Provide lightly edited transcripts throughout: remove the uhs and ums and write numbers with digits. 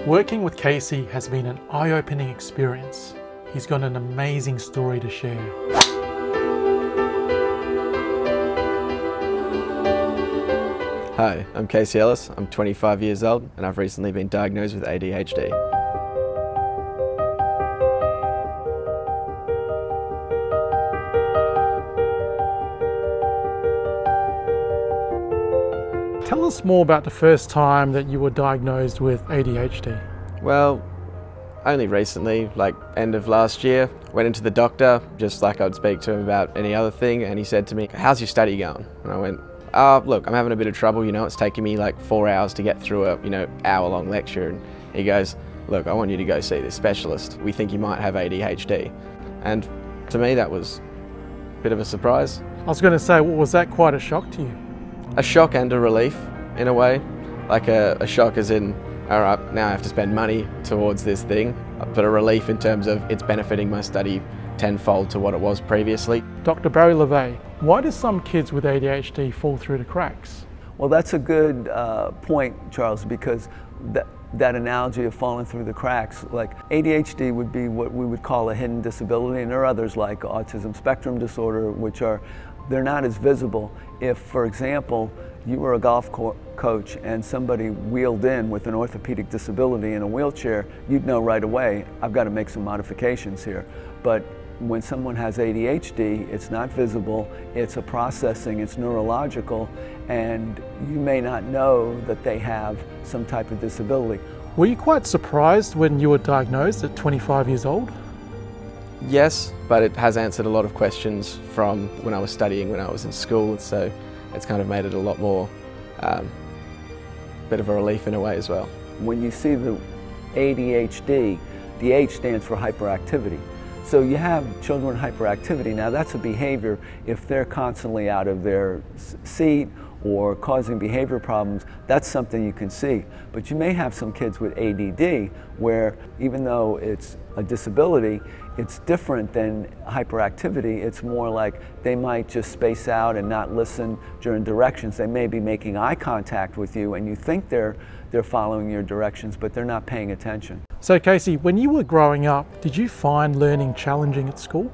Working with Casey has been an eye-opening experience. He's got an amazing story to share. Hi, I'm Casey Ellis. I'm 25 years old and I've recently been diagnosed with ADHD. Tell us more about the first time that you were diagnosed with ADHD. Well, only recently, like end of last year, went into the doctor just like I'd speak to him about any other thing, and he said to me, "How's your study going?" And I went, look, I'm having a bit of trouble, it's taking me like 4 hours to get through a, hour-long lecture." And he goes, "Look, I want you to go see this specialist. We think you might have ADHD." And to me, that was a bit of a surprise. I was going to say, was that quite a shock to you? A shock and a relief, in a way. Like a shock as in, all right, now I have to spend money towards this thing, but a relief in terms of it's benefiting my study tenfold to what it was previously. Dr Barry Lavay, why do some kids with ADHD fall through the cracks? Well, that's a good point, Charles, because that analogy of falling through the cracks, like ADHD would be what we would call a hidden disability, and there are others like autism spectrum disorder, which they're not as visible. If, for example, you were a golf coach and somebody wheeled in with an orthopedic disability in a wheelchair, you'd know right away, I've got to make some modifications here. But when someone has ADHD, it's not visible, it's a processing, it's neurological, and you may not know that they have some type of disability. Were you quite surprised when you were diagnosed at 25 years old? Yes, but it has answered a lot of questions from when I was studying, when I was in school, so it's kind of made it a lot more, bit of a relief in a way as well. When you see the ADHD, the H stands for hyperactivity. So you have children with hyperactivity. Now that's a behavior, if they're constantly out of their seat or causing behavior problems, that's something you can see. But you may have some kids with ADD where even though it's a disability, it's different than hyperactivity. It's more like they might just space out and not listen during directions. They may be making eye contact with you and you think they're following your directions, but they're not paying attention. So Casey, when you were growing up, did you find learning challenging at school?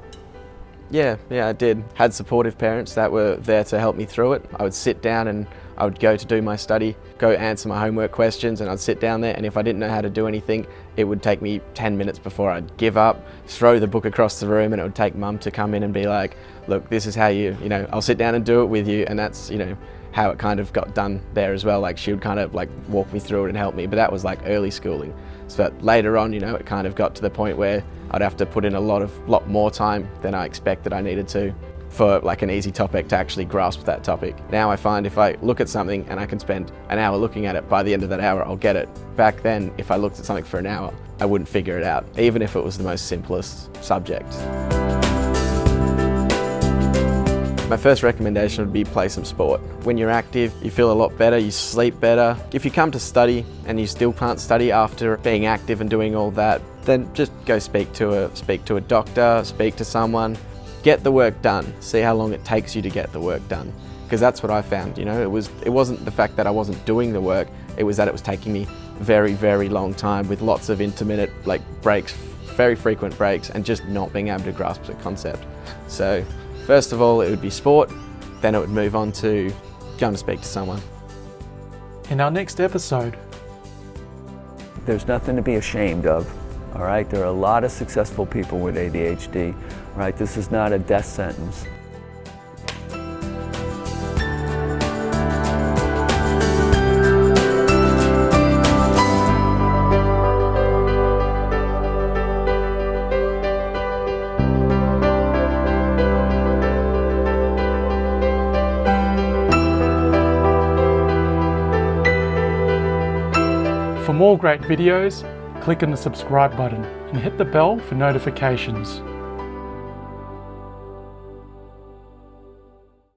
Yeah, I did. Had supportive parents that were there to help me through it. I would sit down and I would go to do my study, go answer my homework questions, and I'd sit down there, and if I didn't know how to do anything, it would take me 10 minutes before I'd give up, throw the book across the room, and it would take Mum to come in and be like, "Look, this is how I'll sit down and do it with you." And that's, how it kind of got done there as well. Like she would kind of like walk me through it and help me, but that was like early schooling. So later on, it kind of got to the point where I'd have to put in a lot more time than I expected I needed to for like an easy topic to actually grasp that topic. Now I find if I look at something and I can spend an hour looking at it, by the end of that hour I'll get it. Back then, if I looked at something for an hour, I wouldn't figure it out, even if it was the most simplest subject. My first recommendation would be play some sport. When you're active, you feel a lot better, you sleep better. If you come to study and you still can't study after being active and doing all that, then just go speak to a doctor, speak to someone, get the work done. See how long it takes you to get the work done. Because that's what I found, it wasn't the fact that I wasn't doing the work, it was that it was taking me very, very long time with lots of intermittent breaks, very frequent breaks, and just not being able to grasp the concept. So first of all, it would be sport, then it would move on to going to speak to someone. In our next episode, there's nothing to be ashamed of, all right? There are a lot of successful people with ADHD, right? This is not a death sentence. for more great videos, click on the subscribe button and hit the bell for notifications.